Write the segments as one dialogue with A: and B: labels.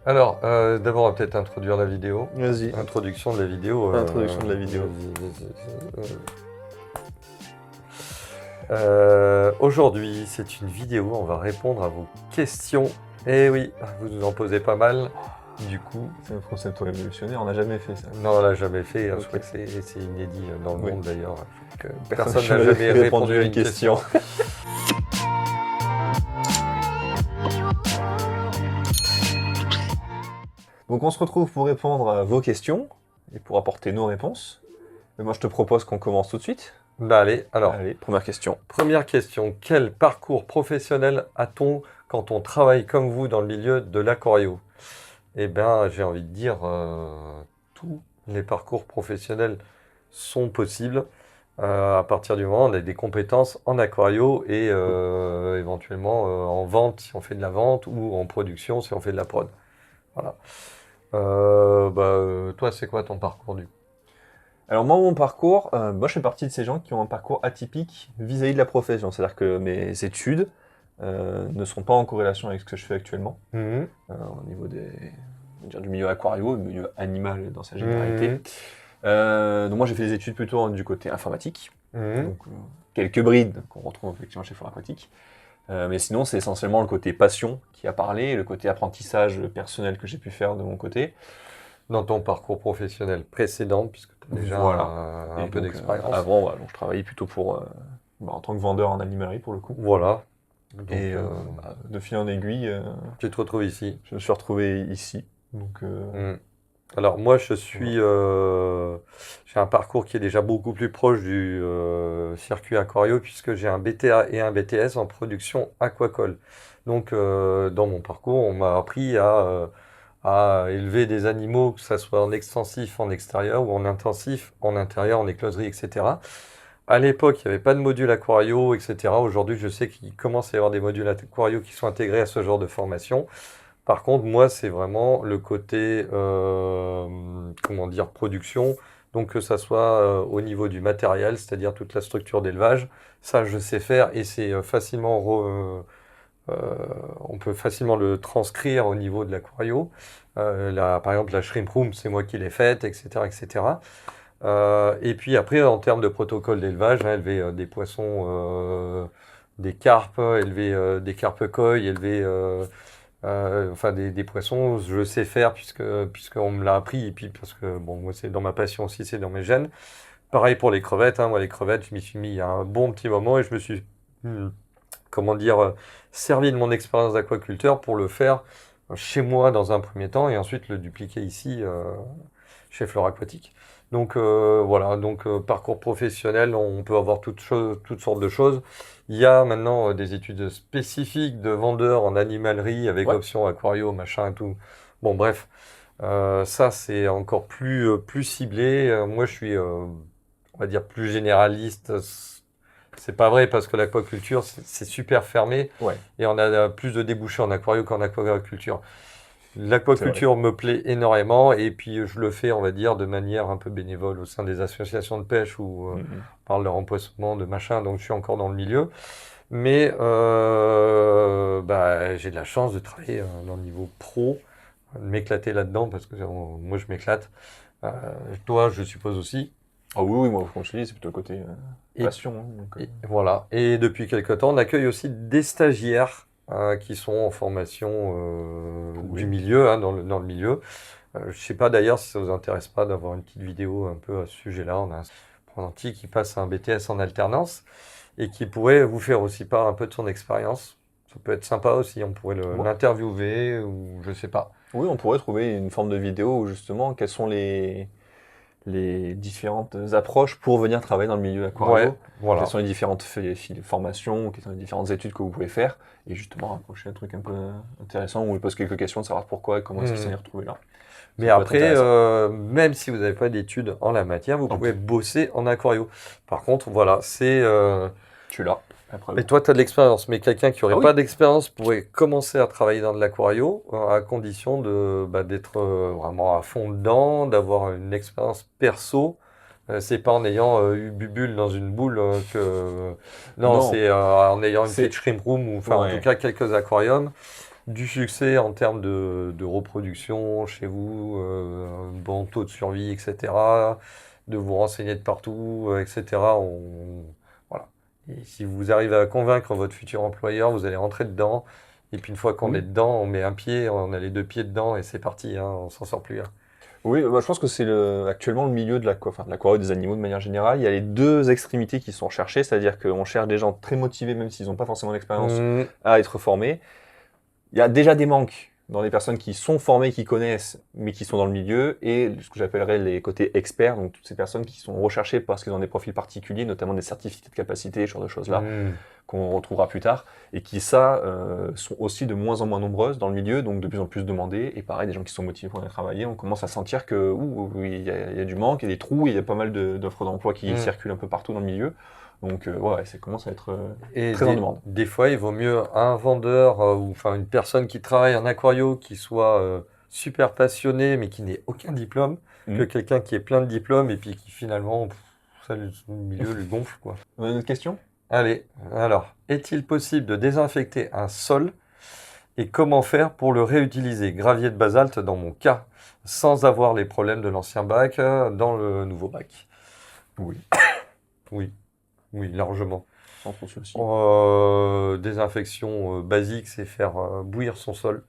A: Alors, d'abord, on va peut-être introduire la vidéo.
B: Vas-y.
A: Introduction de la vidéo.
B: Introduction de la vidéo.
A: Aujourd'hui, c'est une vidéo, on va répondre à vos questions. Eh oui, vous nous en posez pas mal. Du coup,
B: C'est un concept révolutionnaire, on n'a jamais fait ça.
A: non, on l'a jamais fait.
B: Ok.
A: Je crois que c'est inédit dans le
B: Oui.
A: monde d'ailleurs. Je crois que
B: Personne
A: personne n'a
B: n'a
A: jamais répondu à une question.
B: Donc on se retrouve pour répondre à vos questions et pour apporter nos réponses. Mais moi je te propose qu'on commence tout de suite.
A: Bah allez, alors,
B: Allez, première question.
A: première question. Quel parcours professionnel a-t-on quand on travaille comme vous dans le milieu de l'aquario? Eh bien, j'ai envie de dire, tous les parcours professionnels sont possibles à partir du moment où on a des compétences en aquario et éventuellement en vente si on fait de la vente ou en production si on fait de la prod. Voilà. Toi, c'est quoi ton parcours du coup?
B: Alors moi mon parcours, moi je fais partie de ces gens qui ont un parcours atypique vis-à-vis de la profession. C'est-à-dire que mes études ne sont pas en corrélation avec ce que je fais actuellement.
A: Mhm.
B: Au niveau on va dire, du milieu aquario, du milieu animal dans sa généralité.
A: Mhm.
B: Donc moi j'ai fait des études plutôt du côté informatique,
A: Mhm.
B: donc quelques brides qu'on retrouve effectivement chez Fort Aquatique. Mais sinon c'est essentiellement le côté passion qui a parlé, et le côté apprentissage personnel que j'ai pu faire de mon côté.
A: Dans ton parcours professionnel précédent, puisque tu as déjà
B: Voilà.
A: un
B: Et
A: peu
B: donc,
A: d'expérience.
B: avant, voilà, donc je travaillais plutôt pour, en tant que vendeur en animalerie pour le coup.
A: Voilà. Donc,
B: Et de fil en aiguille,
A: tu te retrouves ici.
B: je me suis retrouvé ici. Donc,
A: Mm. Alors moi, j'ai un parcours qui est déjà beaucoup plus proche du circuit aquario puisque j'ai un BTA et un BTS en production aquacole. Donc dans mon parcours, on m'a appris à élever des animaux, que ce soit en extensif, en extérieur ou en intensif, en intérieur, en écloserie, etc. À l'époque, il n'y avait pas de module aquario, etc. Aujourd'hui, je sais qu'il commence à y avoir des modules aquario qui sont intégrés à ce genre de formation. Par contre, moi, c'est vraiment le côté, comment dire, production. Donc, que ça soit au niveau du matériel, c'est-à-dire toute la structure d'élevage, ça, je sais faire et c'est on peut facilement le transcrire au niveau de l'aquario. Par exemple, la shrimp room, c'est moi qui l'ai faite, etc., etc. Et puis après, en termes de protocole d'élevage, élever des poissons, des carpes, élever des carpes koi, élever enfin des poissons, je sais faire puisqu'on me l'a appris et puis parce que bon, moi c'est dans ma passion aussi, c'est dans mes gènes. Pareil pour les crevettes, moi les crevettes, je m'y suis mis il y a un bon petit moment et je me suis, comment dire, servi de mon expérience d'aquaculteur pour le faire chez moi dans un premier temps et ensuite le dupliquer ici chez Flore Aquatique. Donc voilà, donc parcours professionnel, on peut avoir toutes sortes de choses. Il y a maintenant des études spécifiques de vendeurs en animalerie avec
B: Ouais.
A: option aquario, machin et tout. Bon bref, ça c'est encore plus ciblé. Moi je suis, on va dire, plus généraliste. C'est pas vrai parce que l'aquaculture c'est super fermé
B: Ouais.
A: et on a plus de débouchés en aquario qu'en aquaculture.
B: C'est
A: L'aquaculture me plaît énormément et puis je le fais, on va dire, de manière un peu bénévole au sein des associations de pêche où on parle de rempoissement, de machin, donc je suis encore dans le milieu. Mais j'ai de la chance de travailler dans le niveau pro, de m'éclater là-dedans parce que moi je m'éclate. Toi, je suppose aussi.
B: Ah oui, moi, comme je te dis, c'est plutôt le côté
A: Et-
B: passion. Hein, donc,
A: Et voilà. Et depuis quelque temps, on accueille aussi des stagiaires qui sont en formation
B: Oui.
A: du milieu, dans le milieu. Je ne sais pas d'ailleurs si ça vous intéresse pas d'avoir une petite vidéo un peu à ce sujet-là. On a un apprenti qui passe un BTS en alternance et qui pourrait vous faire aussi part un peu de son expérience. Ça peut être sympa aussi, on pourrait
B: Ouais.
A: l'interviewer ou je sais pas.
B: Oui, on pourrait trouver une forme de vidéo où justement, quelles sont les différentes approches pour venir travailler dans le milieu aquario.
A: Ouais, voilà.
B: Quelles sont les différentes formations, quelles sont les différentes études que vous pouvez faire, et justement rapprocher un truc un peu intéressant où on pose quelques questions de savoir pourquoi et comment est-ce qu'il s'en est retrouvé là.
A: Mais
B: Ça peut être
A: après,
B: intéressant.
A: même si vous n'avez pas d'études en la matière, vous
B: On
A: pouvez
B: peut.
A: bosser en aquario. Par contre, voilà, c'est...
B: Tu l'as. Après,
A: Mais toi, tu as de l'expérience, mais quelqu'un qui n'aurait
B: Ah oui.
A: pas d'expérience pourrait commencer à travailler dans de l'aquario à condition d'être vraiment à fond dedans, d'avoir une expérience perso. C'est pas en ayant eu Bubule dans une boule que... Non,
B: Non.
A: c'est en ayant une
B: C'est-
A: petite shrimp room ou enfin en
B: Ouais.
A: tout cas quelques aquariums. du succès en termes de reproduction chez vous, bon taux de survie, etc., de vous renseigner de partout, etc. Voilà. Et si vous arrivez à convaincre votre futur employeur, vous allez rentrer dedans. Et puis une fois qu'on
B: Oui.
A: est dedans, on met un pied, on a les 2 pieds dedans et c'est parti, hein, on s'en sort plus. Hein.
B: Oui, bah, je pense que c'est actuellement le milieu de de la coureuse des animaux de manière générale. Il y a les deux extrémités qui sont recherchées, c'est-à-dire qu'on cherche des gens très motivés, même s'ils n'ont pas forcément d'expérience, à être formés. Il y a déjà des manques dans les personnes qui sont formées, qui connaissent, mais qui sont dans le milieu, et ce que j'appellerais les côtés experts, donc toutes ces personnes qui sont recherchées parce qu'ils ont des profils particuliers, notamment des certificats de capacité, ce genre de choses-là, qu'on retrouvera plus tard, et qui, sont aussi de moins en moins nombreuses dans le milieu, donc de plus en plus demandées, et pareil, des gens qui sont motivés pour aller travailler, on commence à sentir que il y a du manque, il y a des trous, il y a pas mal d'offres d'emploi qui circulent un peu partout dans le milieu. Donc ouais, ça commence à être très en demande.
A: Des fois, il vaut mieux un vendeur ou enfin une personne qui travaille en aquario qui soit super passionné mais qui n'ait aucun diplôme que quelqu'un qui ait plein de diplômes et puis qui finalement, le milieu lui gonfle, quoi.
B: On a une autre question ?
A: Allez, alors, est-il possible de désinfecter un sol et comment faire pour le réutiliser? Gravier de basalte dans mon cas, sans avoir les problèmes de l'ancien bac dans le nouveau bac.
B: Oui.
A: Oui. Oui, largement.
B: Sans trop souci.
A: Désinfection basique, c'est faire bouillir son sol.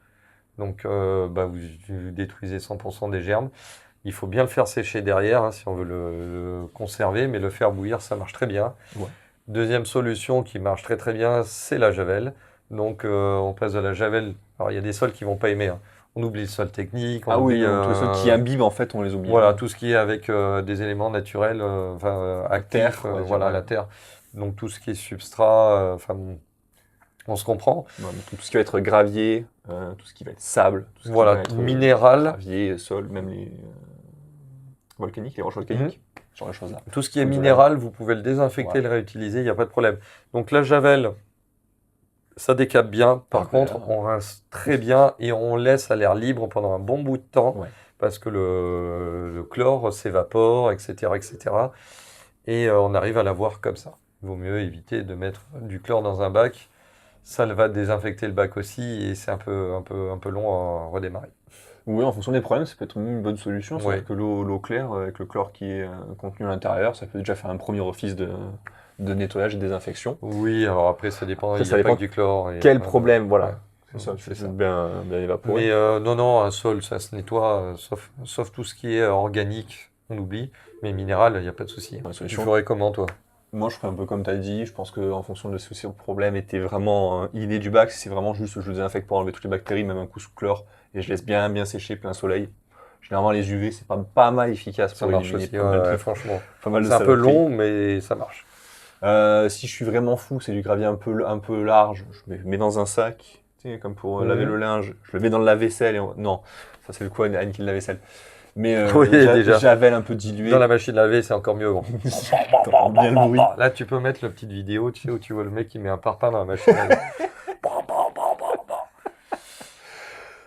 A: Donc, vous détruisez 100% des germes. Il faut bien le faire sécher derrière hein, si on veut le conserver, mais le faire bouillir, ça marche très bien.
B: Ouais.
A: Deuxième solution qui marche très très bien, c'est la javel. Donc, on passe de la javel. Alors, il y a des sols qui vont pas aimer. Hein. On oublie le sol technique. On oublie,
B: tous les sols qui imbibent, en fait, on les oublie.
A: Voilà, tout ce qui est avec des éléments naturels, actifs,
B: terre,
A: la terre. Donc tout ce qui est substrat, on se comprend.
B: Ouais, tout ce qui va être gravier, tout ce qui va être sable, tout ce qui
A: Voilà,
B: va être
A: minéral.
B: Gravier, sol, même les volcaniques, les roches volcaniques, ce genre de choses-là.
A: Tout ce qui est
B: Comme
A: minéral, vous pouvez le désinfecter,
B: Ouais.
A: le réutiliser, il n'y a pas de problème. Donc la javel, ça décape bien. Par contre, on rince très bien et on laisse à l'air libre pendant un bon bout de temps
B: Ouais.
A: parce que le chlore s'évapore, etc., etc. Et on arrive à l'avoir comme ça. Il vaut mieux éviter de mettre du chlore dans un bac. Ça va désinfecter le bac aussi et c'est un peu long à redémarrer.
B: Oui, en fonction des problèmes, ça peut être même une bonne solution.
A: Ouais.
B: C'est-à-dire que l'eau claire, avec le chlore qui est contenu à l'intérieur, ça peut déjà faire un premier office de nettoyage et de désinfection.
A: Oui, alors après ça dépend,
B: Après,
A: il
B: ça
A: n'y a pas
B: dépend
A: que du chlore.
B: Quel problème, voilà.
A: Ouais.
B: C'est ça,
A: C'est ça.
B: bien évaporé.
A: Mais non, un sol, ça se nettoie, sauf tout ce qui est organique, on oublie. Mais minéral, il n'y a pas de souci.
B: Ouais,
A: Tu
B: solution.
A: ferais comment, toi?
B: Moi, je ferais un peu comme tu as dit. Je pense qu'en fonction de si le problème était vraiment inné du bac, si c'est vraiment juste je le désinfecte pour enlever toutes les bactéries, même un coup sous chlore, et je laisse bien sécher, plein soleil. Généralement, les UV, c'est pas mal efficace
A: Ça
B: pour
A: marche
B: éliminer
A: aussi,
B: pas mal de trucs.
A: franchement.
B: Pas mal de
A: C'est un peu
B: saloperies.
A: long, mais ça marche.
B: Si je suis vraiment fou, c'est du gravier un peu large, je me mets dans un sac, tu sais, comme pour laver le linge, je le mets dans le lave-vaisselle. Non, ça c'est le coup à niquer le lave-vaisselle. Mais
A: Oui, déjà.
B: javel un peu dilué.
A: Dans la machine à laver, c'est encore mieux. Bon.
B: T'entends bien le bruit.
A: Là, tu peux mettre la petite vidéo, tu sais, où tu vois le mec qui met un parpaing dans la machine à laver.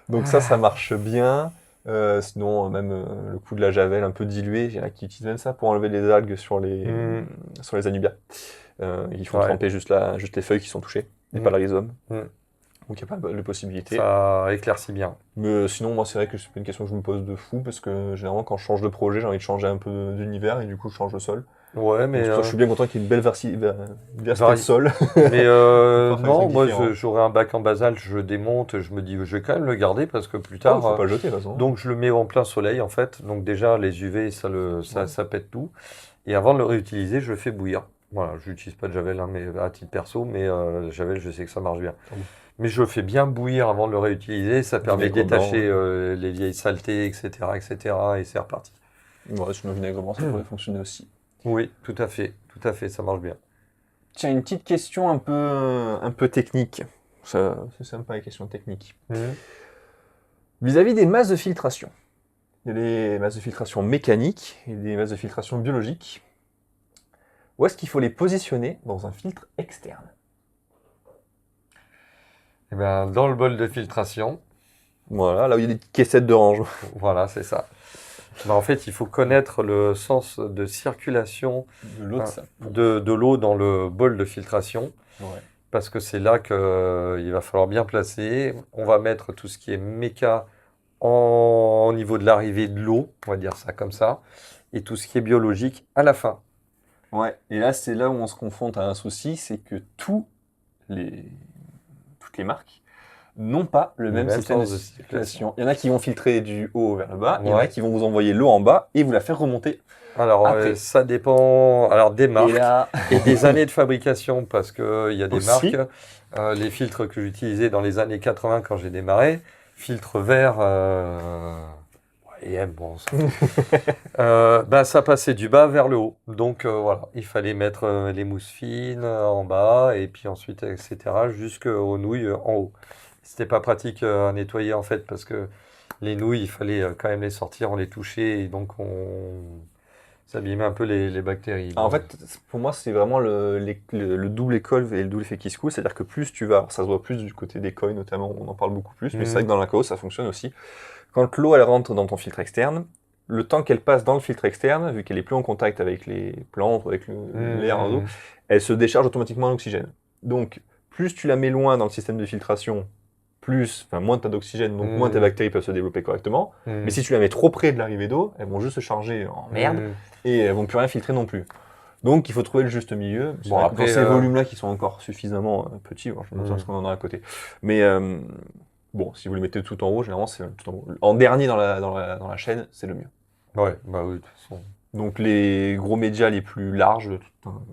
B: Donc ça marche bien. Sinon, même le coup de la javel un peu dilué, il y en a qui utilisent même ça pour enlever les algues sur les anubias. Ils font tremper juste les feuilles qui sont touchées, et pas le rhizome. Donc il y a pas mal de possibilités.
A: Ça éclaircit bien.
B: Mais sinon, moi, c'est vrai que c'est pas une question que je me pose de fou, parce que généralement, quand je change de projet, j'ai envie de changer un peu d'univers, et du coup, je change le sol.
A: Ouais, mais
B: Donc, je suis bien content qu'il y ait une belle diversité de sol.
A: Mais non, moi,
B: différents.
A: j'aurais un bac en basalte, je démonte, je me dis, je vais quand même le garder parce que plus
B: Il
A: tard.
B: faut pas le jeter, de toute façon.
A: Donc, je le mets en plein soleil, en fait. Donc, déjà, les UV, ça pète tout. Et avant de le réutiliser, je le fais bouillir. Voilà, je n'utilise pas de javel, hein, mais à titre perso, mais javel, je sais que ça marche bien. Mais je le fais bien bouillir avant de le réutiliser, ça permet de détacher les vieilles saletés, etc., etc., et c'est reparti.
B: Ouais, sinon, vinaigre blanc, ça pourrait fonctionner aussi.
A: Oui, tout à fait, ça marche bien.
B: Tiens, une petite question un peu technique. C'est sympa, les questions techniques. Vis-à-vis des masses de filtration. Il y a des masses de filtration mécaniques et des masses de filtration biologiques. Où est-ce qu'il faut les positionner dans un filtre externe ?
A: Eh bien, dans le bol de filtration.
B: Voilà, là où il y a des petites caissettes de range.
A: Voilà, c'est ça. Ben, en fait, il faut connaître le sens de circulation
B: De l'eau de ça.
A: de l'eau dans le bol de filtration.
B: Ouais.
A: parce que c'est là qu'il va falloir bien placer. On va mettre tout ce qui est méca au niveau de l'arrivée de l'eau, on va dire ça comme ça, et tout ce qui est biologique à la fin.
B: Ouais, et là, c'est là où on se confronte à un souci, c'est que toutes les marques n'ont pas le même système de circulation. Il y en a qui vont filtrer du haut vers le bas, il y en a qui vont vous envoyer l'eau en bas et vous la faire remonter.
A: Alors, ça dépend des marques et des années de fabrication, parce qu'il y a des marques, les filtres que j'utilisais dans les années 80 quand j'ai démarré, filtre vert, ça passait du bas vers le haut. Donc voilà, il fallait mettre les mousses fines en bas et puis ensuite, etc., jusqu'aux nouilles en haut. C'était pas pratique à nettoyer en fait, parce que les nouilles, il fallait quand même les sortir, on les touchait et donc ça abîmait un peu les bactéries.
B: En fait, pour moi, c'est vraiment le double école et le double effet qui se coule. C'est-à-dire que plus tu vas, ça se voit plus du côté des coils notamment, on en parle beaucoup plus, mais c'est vrai que dans la cacao, ça fonctionne aussi. Quand l'eau, elle rentre dans ton filtre externe, le temps qu'elle passe dans le filtre externe, vu qu'elle est plus en contact avec les plantes, avec l'air en eau, elle se décharge automatiquement en oxygène. Donc, plus tu la mets loin dans le système de filtration, moins tu as d'oxygène, donc moins tes bactéries peuvent se développer correctement. Mais si tu la mets trop près de l'arrivée d'eau, elles vont juste se charger en merde et elles vont plus rien filtrer non plus. Donc il faut trouver le juste milieu. Bon, après, dans ces volumes-là qui sont encore suffisamment petits, je ne sais pas ce qu'on en a à côté. Mais bon, si vous les mettez tout en haut, généralement c'est tout en haut. En dernier dans la chaîne, c'est le mieux.
A: Ouais, bah oui, de toute façon.
B: Donc les gros médias les plus larges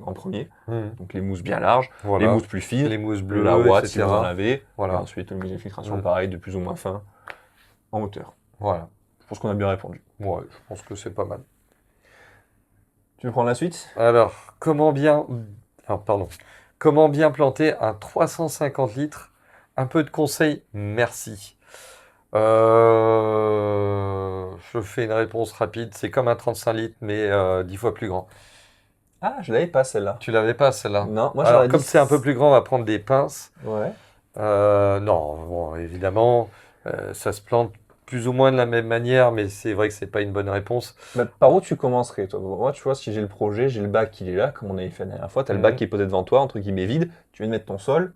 B: en premier, donc les mousses bien larges, les mousses plus fines,
A: les mousses bleues,
B: la ouate
A: etc.
B: si vous en avez,
A: voilà.
B: Et ensuite le milieu de filtration pareil, de plus ou moins fin, en hauteur.
A: Voilà.
B: Je pense qu'on a bien répondu.
A: Ouais, je pense que c'est pas mal.
B: Tu veux prendre la suite ?
A: Alors, comment bien planter un 350 litres? Un peu de conseils, merci. Je fais une réponse rapide. C'est comme un 35 litres, mais 10 fois plus grand.
B: Ah, je l'avais pas celle-là.
A: Tu l'avais pas celle-là?
B: Non, moi
A: alors comme c'est un peu plus grand, on va prendre des pinces.
B: Ouais.
A: Non, bon, évidemment, ça se plante plus ou moins de la même manière, mais c'est vrai que c'est pas une bonne réponse.
B: Bah, par où tu commencerais, toi? Moi, tu vois, si j'ai le projet, j'ai le bac qui est là, comme on avait fait la dernière fois, tu as le bac qui est posé devant toi, entre guillemets vide, tu viens de mettre ton sol,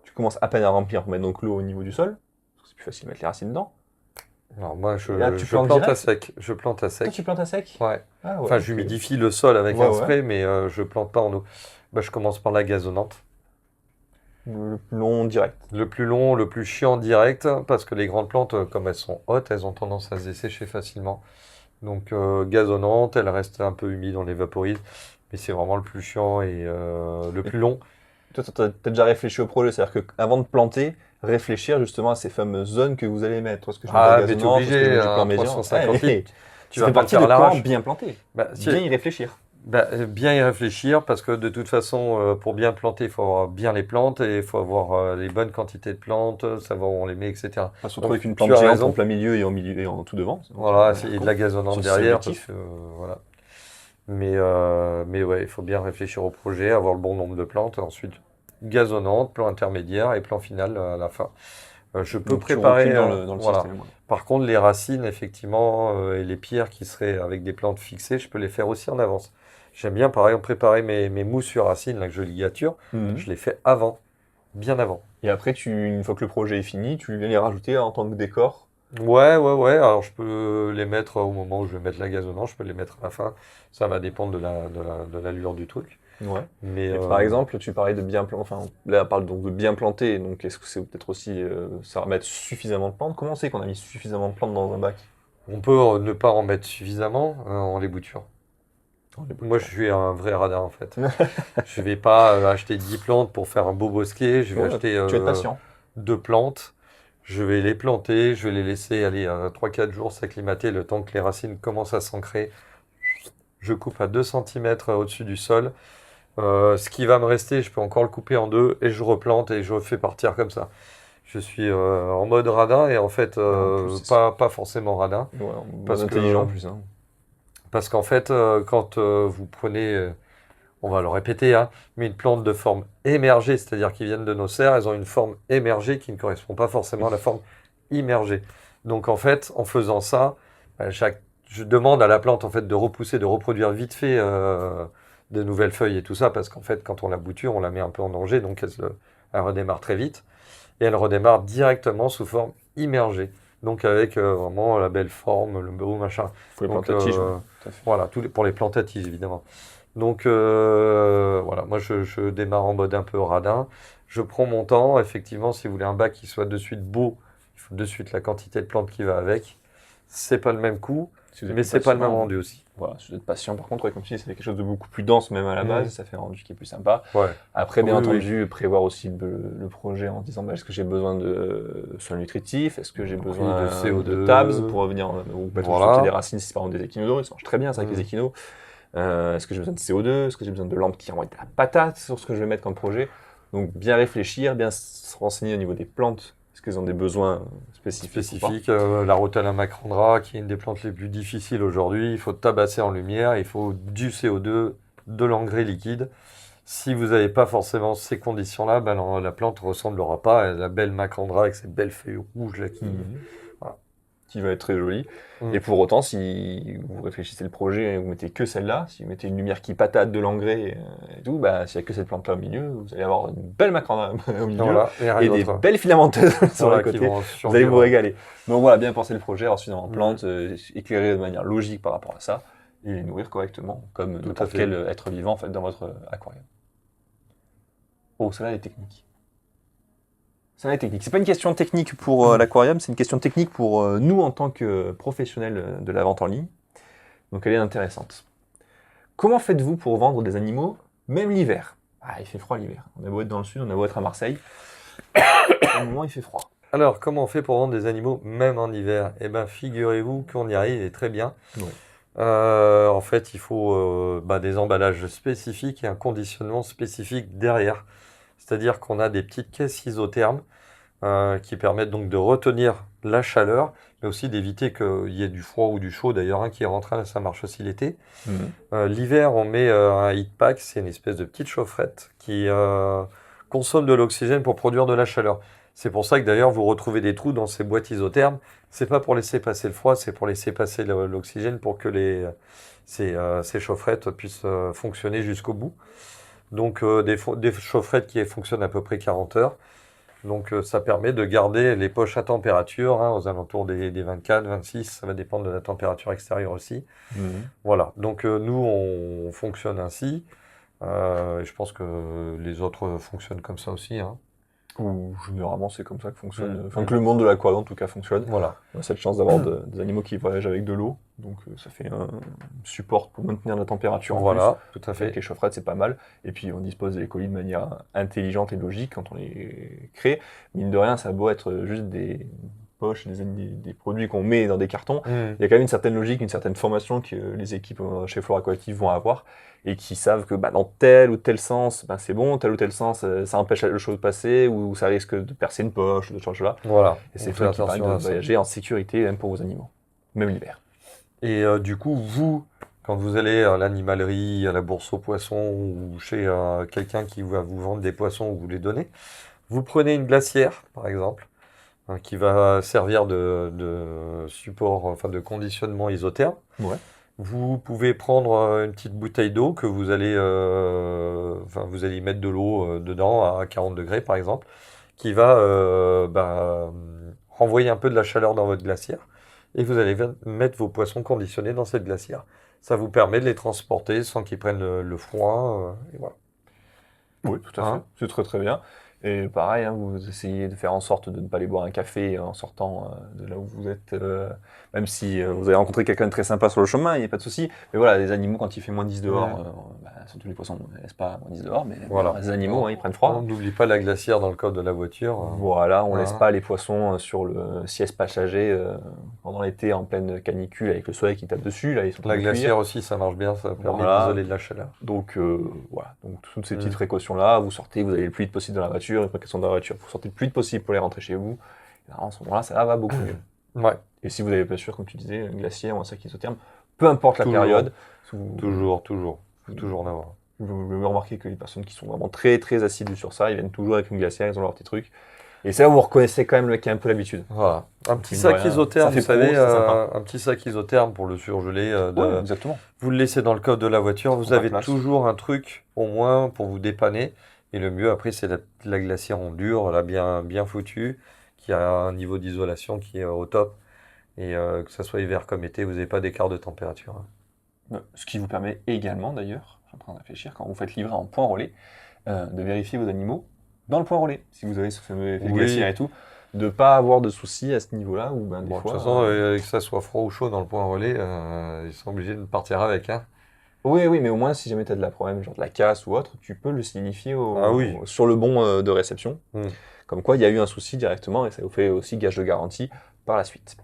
B: tu commences à peine à remplir pour mettre donc l'eau au niveau du sol, c'est plus facile de mettre les racines dedans.
A: Alors moi, je
B: plantes
A: plante à sec. Je plante à sec.
B: Toi, tu plantes à sec?
A: Ouais.
B: Ah ouais.
A: Enfin, j'humidifie le sol avec un spray, mais je plante pas en eau. Bah, je commence par la gazonnante.
B: Le plus long direct.
A: Le plus long, le plus chiant direct, parce que les grandes plantes, comme elles sont hautes, elles ont tendance à se dessécher facilement. Donc gazonnante, elle reste un peu humide, on les vaporise, mais c'est vraiment le plus chiant et le plus long.
B: Toi, tu as déjà réfléchi au projet, c'est-à-dire qu'avant de planter, réfléchir justement à ces fameuses zones que vous allez mettre. Est-ce que je mets de la gazonnante, est-ce que je mets du plan médian?
A: 350 litres.
B: Tu vas partir de quand bien planter. Bien y réfléchir.
A: Bien y réfléchir, parce que de toute façon, pour bien planter, il faut avoir bien les plantes et il faut avoir les bonnes quantités de plantes, savoir où on les met, etc.
B: On se retrouve avec une plante géante en plein milieu et en tout devant.
A: Voilà, et de la gazonnante derrière. Voilà. Mais ouais, il faut bien réfléchir au projet, avoir le bon nombre de plantes. Ensuite, gazonnante, plan intermédiaire et plan final à la fin. Je peux préparer
B: dans le système.
A: Par contre, les racines, effectivement, et les pierres qui seraient avec des plantes fixées, je peux les faire aussi en avance. J'aime bien, par exemple, préparer mes mousses sur racines, là, que je ligature. Je les fais avant, bien avant.
B: Et après, une fois que le projet est fini, tu viens les rajouter en tant que décor?
A: Ouais. Alors, je peux les mettre au moment où je vais mettre la gazonnante, je peux les mettre à la fin. Ça va dépendre de l'allure du truc.
B: Ouais. Mais par exemple, tu parlais de bien planter. Enfin, là, on parle donc de bien planter. Donc, est-ce que c'est peut-être aussi ça va mettre suffisamment de plantes? Comment c'est qu'on a mis suffisamment de plantes dans un bac?
A: On peut ne pas en mettre suffisamment en les bouture. Moi, je suis un vrai radin, en fait. Je vais pas acheter 10 plantes pour faire un beau bosquet. Je vais acheter
B: tu es patient.
A: 2 plantes. Je vais les planter. Je vais les laisser aller 3-4 jours s'acclimater le temps que les racines commencent à s'ancrer. Je coupe à 2 cm au-dessus du sol. Ce qui va me rester, je peux encore le couper en deux et je replante et je fais partir comme ça. Je suis en mode radin et en fait, pas forcément radin.
B: Ouais, parce intelligent en plus. Hein.
A: Parce qu'en fait, quand vous prenez, on va le répéter, hein, mais une plante de forme émergée, c'est-à-dire qui viennent de nos serres, elles ont une forme émergée qui ne correspond pas forcément à la forme immergée. Donc en fait, en faisant ça, je demande à la plante en fait de repousser, de reproduire vite fait des nouvelles feuilles et tout ça, parce qu'en fait, quand on la bouture, on la met un peu en danger, donc elle redémarre très vite. Et elle redémarre directement sous forme immergée. Donc avec vraiment la belle forme, le beau machin.
B: Pour les
A: Donc,
B: plantations, tout à fait.
A: voilà, pour les plantations, évidemment. Donc voilà, moi je démarre en mode un peu radin. Je prends mon temps. Effectivement, si vous voulez un bac qui soit de suite beau, il faut de suite la quantité de plantes qui va avec. C'est pas le même coût,
B: Si vous êtes
A: mais
B: plus
A: c'est pas le même
B: patient,
A: rendu aussi.
B: Voilà, si vous êtes patient, par contre, ouais, comme tu dis, c'est quelque chose de beaucoup plus dense même à la base, ça fait un rendu qui est plus sympa.
A: Ouais.
B: Après, bien
A: Oui,
B: entendu, prévoir aussi le projet en disant, est-ce que j'ai besoin de soins nutritifs, est-ce que j'ai besoin
A: de CO2,
B: de TABS pour revenir, ou mettre
A: Voilà.
B: sortir des racines si c'est par exemple des échinodermes, ça marche très bien ça avec les échinos. Est-ce que j'ai besoin de CO2, est-ce que j'ai besoin de lampes qui envoient de la patate sur ce que je vais mettre comme projet. Donc bien réfléchir, bien se renseigner au niveau des plantes, est-ce qu'elles ont des besoins spécifiques
A: la Rotala macrandra, qui est une des plantes les plus difficiles aujourd'hui, il faut tabasser en lumière, il faut du CO2, de l'engrais liquide. Si vous n'avez pas forcément ces conditions-là, ben, la plante ne ressemblera pas à la belle macrandra avec ses belles feuilles rouges là,
B: qui va être très jolie.
A: Mm.
B: Et pour autant, si vous réfléchissez le projet et vous mettez que celle-là, si vous mettez une lumière qui patate, de l'engrais et tout, s'il n'y a que cette plante-là au milieu, vous allez avoir une belle macrandra au milieu et des belles filamenteuses sur les côtés. Vous allez vous régaler. Donc voilà, bien penser le projet, ensuite en plante, éclairer de manière logique par rapport à ça et les nourrir correctement, comme n'importe quel être vivant en fait, dans votre aquarium. Oh, celle-là est technique. C'est technique. C'est pas une question technique pour l'aquarium, c'est une question technique pour nous en tant que professionnels de la vente en ligne. Donc elle est intéressante. Comment faites-vous pour vendre des animaux, même l'hiver? Il fait froid l'hiver. On a beau être dans le sud, on a beau être à Marseille. Au moment, il fait froid.
A: Alors, comment on fait pour vendre des animaux, même en hiver? Eh bien, figurez-vous qu'on y arrive et très bien.
B: Oui.
A: En fait, il faut des emballages spécifiques et un conditionnement spécifique derrière. C'est-à-dire qu'on a des petites caisses isothermes qui permettent donc de retenir la chaleur, mais aussi d'éviter qu'il y ait du froid ou du chaud. D'ailleurs, qui rentre là, ça marche aussi l'été. L'hiver, on met un heat pack, c'est une espèce de petite chaufferette qui consomme de l'oxygène pour produire de la chaleur. C'est pour ça que d'ailleurs, vous retrouvez des trous dans ces boîtes isothermes. C'est pas pour laisser passer le froid, c'est pour laisser passer l'oxygène pour que ces chaufferettes puissent fonctionner jusqu'au bout. Donc des chaufferettes qui fonctionnent à peu près 40 heures. Donc ça permet de garder les poches à température, aux alentours des 24, 26, ça va dépendre de la température extérieure aussi. Voilà, donc nous on fonctionne ainsi. Je pense que les autres fonctionnent comme ça aussi.
B: Ou généralement c'est comme ça que fonctionne. Enfin que le monde de l'aquarium en tout cas fonctionne.
A: Voilà.
B: On a cette chance d'avoir des animaux qui voyagent avec de l'eau, donc ça fait un support pour maintenir la température en plus.
A: Tout à fait.
B: Avec les chaufferettes c'est pas mal. Et puis on dispose des colis de manière intelligente et logique quand on les crée. Mine de rien, ça a beau être juste des poches, des produits qu'on met dans des cartons, il y a quand même une certaine logique, une certaine formation que les équipes chez Flora Aquative vont avoir et qui savent que dans tel ou tel sens, c'est bon, tel ou tel sens, ça empêche la chose de passer ou ça risque de percer une poche, de choses là.
A: Voilà.
B: Et c'est ça qui permet de voyager en sécurité même pour vos animaux, même l'hiver.
A: Et du coup, vous, quand vous allez à l'animalerie, à la bourse aux poissons ou chez quelqu'un qui va vous vendre des poissons ou vous les donner, vous prenez une glacière, par exemple, qui va servir de support, enfin de conditionnement isotherme.
B: Ouais.
A: Vous pouvez prendre une petite bouteille d'eau que vous allez y mettre de l'eau dedans à 40 degrés par exemple, qui va renvoyer un peu de la chaleur dans votre glacière et vous allez mettre vos poissons conditionnés dans cette glacière. Ça vous permet de les transporter sans qu'ils prennent le froid. Et voilà.
B: Oui, tout à fait. C'est très très bien. Et pareil, vous essayez de faire en sorte de ne pas aller boire un café en sortant de là où vous êtes, même si vous avez rencontré quelqu'un de très sympa sur le chemin, il n'y a pas de souci. Mais voilà, les animaux, quand il fait moins 10 dehors, surtout les poissons ne laissent pas moins 10 dehors, mais voilà. Les animaux, ils prennent froid.
A: On n'oublie pas la glacière dans le coffre de la voiture.
B: Voilà, on ne laisse pas les poissons sur le siège passager pendant l'été en pleine canicule avec le soleil qui tape dessus. Là, ils sont
A: la glacière aussi, ça marche bien, ça permet d'isoler de la chaleur.
B: Donc voilà, donc toutes ces petites précautions-là, vous sortez, vous avez le plus vite possible dans la voiture, une précaution dans la voiture, vous sortez le plus vite possible pour les rentrer chez vous. Et à ce moment-là, ça va beaucoup mieux.
A: Ouais.
B: Et si vous avez bien sûr, comme tu disais, un glacier ou un sac isotherme, peu importe la période.
A: Toujours. Faut toujours en avoir.
B: Vous remarquez que les personnes qui sont vraiment très très assidues sur ça, ils viennent toujours avec une glacière, ils ont leur petit truc. Et c'est là où vous reconnaissez quand même le mec qui a un peu l'habitude.
A: Voilà. Un petit
B: Mine de
A: sac
B: rien,
A: isotherme,
B: ça fait
A: vous savez,
B: pro, c'est sympa.
A: un petit sac isotherme pour le surgeler.
B: Ouais, exactement.
A: Vous le laissez dans le coffre de la voiture, vous
B: prend pas de
A: avez
B: place.
A: toujours un truc au moins pour vous dépanner. Et le mieux après, c'est la glacière en dur, là, bien foutue, qui a un niveau d'isolation qui est au top. Et que ça soit hiver comme été, vous n'avez pas d'écart de température, hein.
B: Ce qui vous permet également, d'ailleurs, je suis en train de réfléchir, quand vous faites livrer en point relais, de vérifier vos animaux dans le point relais, si vous avez ce fameux effet
A: Oui.
B: glaciaire et tout, de ne pas avoir de soucis à ce niveau-là, ou ben, des
A: Bon, de
B: fois...
A: toute façon, que ça soit froid ou chaud dans le point relais, ils sont obligés de partir avec, hein.
B: Oui, mais au moins, si jamais tu as de la problème, genre de la casse ou autre, tu peux le signifier
A: Ah oui.
B: sur le bon de réception.
A: Mm.
B: Comme quoi, il y a eu un souci directement, et ça vous fait aussi gage de garantie par la suite.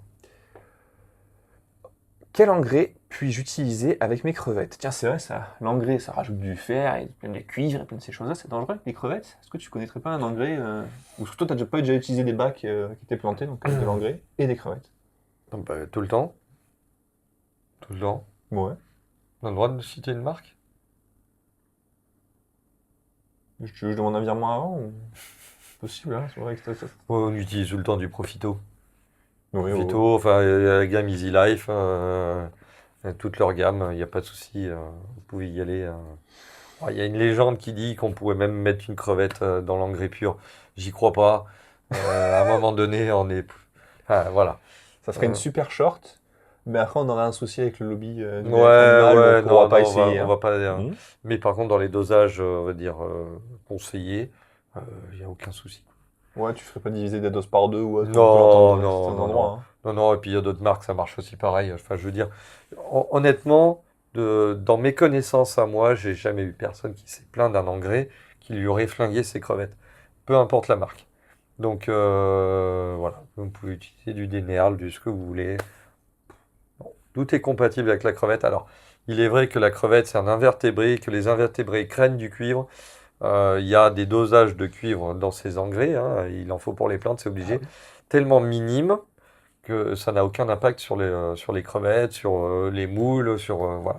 B: Quel engrais puis-je utiliser avec mes crevettes? Tiens, c'est vrai, ça, l'engrais, ça rajoute du fer, et plein de cuivre, et plein de ces choses-là. C'est dangereux avec les crevettes? Est-ce que tu connaîtrais pas un engrais ou toi, tu n'as pas déjà utilisé des bacs qui étaient plantés, donc avec de l'engrais et des crevettes?
A: Donc, bah, tout le temps. Tout le temps.
B: Ouais.
A: On a le droit de citer une marque?
B: Je demande un virement avant ou... Possible, hein, c'est vrai que ça...
A: Ouais, on utilise tout le temps du Profito.
B: Oui,
A: Profito, enfin, la gamme Easy Life, toute leur gamme, il n'y a pas de souci, vous pouvez y aller. Il y a une légende qui dit qu'on pourrait même mettre une crevette dans l'engrais pur. J'y crois pas. À un moment donné, on est. Ah, voilà.
B: Ça ferait une super short, mais après on aurait un souci avec le lobby du
A: Ouais,
B: bien-être animal, donc on va pas
A: non,
B: essayer.
A: on va pas. Mais par contre, dans les dosages, on va dire conseillés, il n'y a aucun souci.
B: Ouais, tu ferais pas diviser des doses par deux ou autre,
A: Non,
B: on peut l'entendre
A: non,
B: dans certains
A: non,
B: endroits.
A: non. Non, et puis il y a d'autres marques, ça marche aussi pareil. Enfin, je veux dire, honnêtement, dans mes connaissances à moi, j'ai jamais eu personne qui s'est plaint d'un engrais qui lui aurait flingué ses crevettes. Peu importe la marque. Donc voilà, vous pouvez utiliser du Dénerl, du ce que vous voulez. Bon, tout est compatible avec la crevette. Alors, il est vrai que la crevette, c'est un invertébré, que les invertébrés craignent du cuivre. Il y a des dosages de cuivre dans ces engrais, hein, il en faut pour les plantes, c'est obligé. Tellement minime que ça n'a aucun impact sur les crevettes, sur les moules, voilà.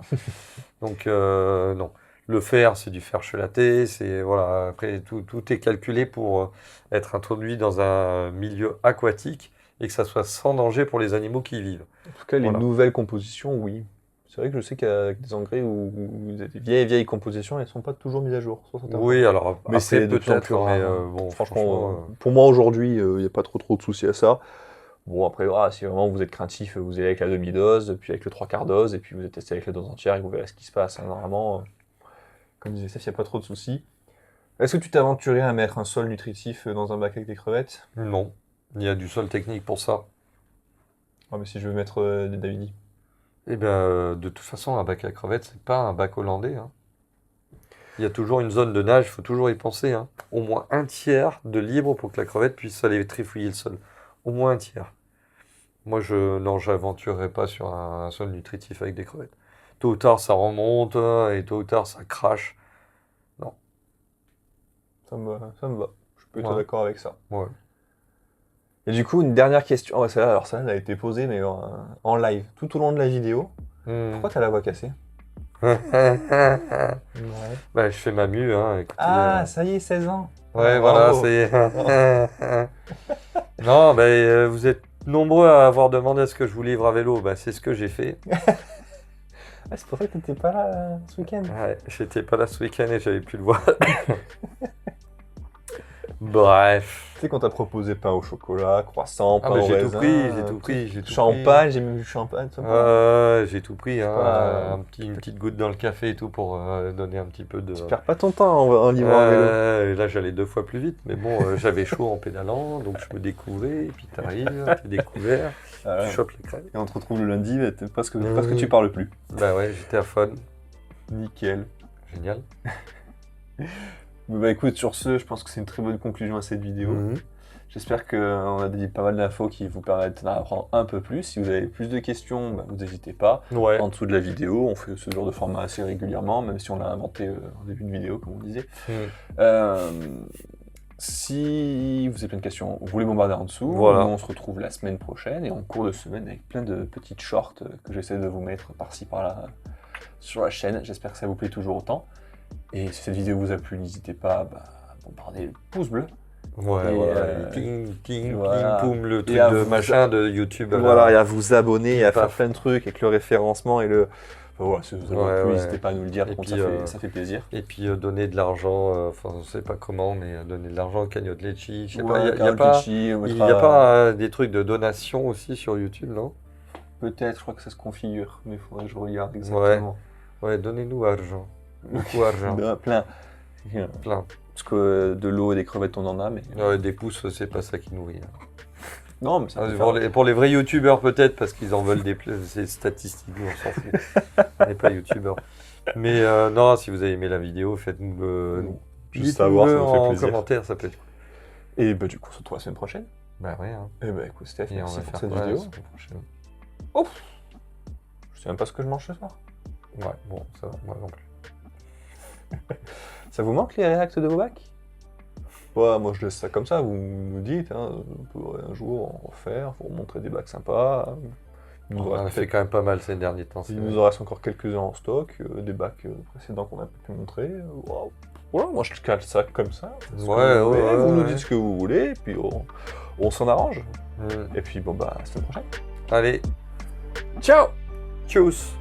A: Donc non. Le fer, c'est du fer chelaté, voilà. Après tout est calculé pour être introduit dans un milieu aquatique et que ça soit sans danger pour les animaux qui y vivent.
B: En tout cas, les
A: Voilà.
B: nouvelles compositions, oui. C'est vrai que je sais qu'avec des engrais où des vieilles compositions, elles sont pas toujours mises à jour sur certains
A: Oui,
B: points.
A: alors
B: Mais
A: après
B: c'est de plus en plus
A: peut-être, mais
B: rare.
A: bon,
B: Franchement, pour moi aujourd'hui, il n'y a pas trop de soucis à ça. Bon, après, si vraiment vous êtes craintif, vous allez avec la demi-dose, puis avec le trois quarts dose, et puis vous êtes testé avec la dose entière, et vous verrez ce qui se passe. Hein. Normalement, comme disait Steph, il n'y a pas trop de soucis. Est-ce que tu t'aventurais à mettre un sol nutritif dans un bac avec des crevettes?
A: non. Il y a du sol technique pour ça.
B: Ah, mais si je veux mettre des Davidi.
A: Eh bien, de toute façon, un bac à crevettes, c'est pas un bac hollandais, hein. Il y a toujours une zone de nage, il faut toujours y penser, hein. Au moins un tiers de libre pour que la crevette puisse aller trifouiller le sol. Au moins un tiers. Moi, non, j'aventurerai pas sur un sol nutritif avec des crevettes. Tôt ou tard, ça remonte, et tôt ou tard, ça crache. Non.
B: Ça me va. Je suis plutôt
A: Ouais.
B: d'accord avec ça.
A: Ouais.
B: Et du coup, une dernière question. Oh, celle-là, elle a été posée, mais en live, tout au long de la vidéo. Pourquoi t'as la voix cassée?
A: Bah, je fais ma mue, hein. Écoutez,
B: ça y est, 16 ans.
A: ouais,
B: Ah,
A: voilà,
B: bravo.
A: ça y est. Non, bah, vous êtes nombreux à avoir demandé à ce que je vous livre à vélo. Bah, c'est ce que j'ai fait.
B: Ah, c'est pour ça que t'étais pas là ce week-end.
A: Ouais, j'étais pas là ce week-end et j'avais plus le voir. Bref.
B: Tu sais, quand t'as proposé pain au chocolat, croissant, pain
A: Ah, bah,
B: au
A: j'ai tout
B: raisin,
A: pris, j'ai tout pris, j'ai tout
B: champagne, j'ai même vu champagne.
A: pris. J'ai tout pris, hein.
B: pas-
A: Une petite goutte dans le café et tout pour donner un petit peu de.
B: Tu perds pas ton temps en livrant un vélo.
A: Et là, j'allais 2 fois plus vite, mais bon, j'avais chaud en pédalant, donc je me découvrais, et puis t'arrives, t'es découvert, tu chopes les crêpes.
B: Et on te retrouve le lundi, mais parce que tu parles plus.
A: Bah ouais, j'étais à fun.
B: Nickel.
A: Génial.
B: Bah écoute, sur ce, je pense que c'est une très bonne conclusion à cette vidéo. J'espère qu'on a dit pas mal d'infos qui vous permettent d'en apprendre un peu plus. Si vous avez plus de questions, bah, vous n'hésitez pas.
A: Ouais.
B: En dessous de la vidéo, on fait ce genre de format assez régulièrement, même si on l'a inventé en début de vidéo, comme on disait. Si vous avez plein de questions, vous les bombardez en dessous.
A: Voilà.
B: Nous, on se retrouve la semaine prochaine et en cours de semaine avec plein de petites shorts que j'essaie de vous mettre par-ci par-là sur la chaîne. J'espère que ça vous plaît toujours autant. Et si cette vidéo vous a plu, n'hésitez pas à bombarder le pouce bleu.
A: Ouais,
B: Et,
A: voilà, et ting, ting,
B: voilà.
A: pling, poum, le truc
B: Et à
A: de
B: vous-
A: machin de YouTube.
B: Voilà,
A: là.
B: et à vous abonner, et à faire
A: Paf.
B: plein de trucs avec le référencement et le. Enfin, voilà, si vous avez
A: Ouais,
B: plus,
A: ouais.
B: n'hésitez pas à nous le dire,
A: Et
B: contre,
A: puis,
B: ça fait plaisir.
A: Et puis donner de l'argent, enfin je sais pas comment, mais donner de l'argent au Cagnotte Lecci, je sais pas,
B: Ouais,
A: il y a
B: Carole
A: pas,
B: Tichy, on
A: il y a
B: mettra-
A: pas des trucs de donation aussi sur YouTube, non?
B: Peut-être, je crois que ça se configure, mais il faudrait que je regarde exactement.
A: Ouais, donnez-nous argent, beaucoup argent,
B: Plein.
A: plein.
B: Parce que de l'eau et des crevettes, on en a, mais.
A: Ouais, des pouces, c'est pas ça qui nourrit. Hein.
B: Non, mais ça peut faire-
A: Pour les vrais youtubeurs peut-être, parce qu'ils en veulent c'est statistique, nous on s'en fout, on n'est pas youtubeurs. Mais non, si vous avez aimé la vidéo, faites-nous
B: Juste savoir, ça
A: dites-nous-le
B: nous fait
A: en
B: plaisir.
A: commentaire, ça peut être.
B: Et bah, du coup, on se retrouve la semaine prochaine.
A: Bah ouais, hein.
B: Et bah, écoute, Steph,
A: Et on
B: merci
A: va
B: pour
A: faire
B: cette
A: quoi la
B: vidéo.
A: semaine prochaine?
B: Je sais même pas ce que je mange ce soir.
A: Ouais, bon, ça va, moi non plus.
B: Ça vous manque les réacts de vos bacs? Ouais, moi je laisse ça comme ça, vous nous dites, hein, on pourrait un jour en refaire, vous montrer des bacs sympas. Il nous,
A: On a
B: reste,
A: fait quand même pas mal ces derniers temps.
B: il nous en reste encore quelques-uns en stock, des bacs précédents qu'on a pu montrer. Wow. Voilà, moi je cale ça comme ça. Ce que
A: Ouais,
B: vous voulez,
A: ouais,
B: vous nous
A: ouais.
B: dites ce que vous voulez, puis on s'en arrange.
A: Mm.
B: Et puis bon bah, à la semaine prochaine.
A: Allez,
B: Ciao!
A: tchuss!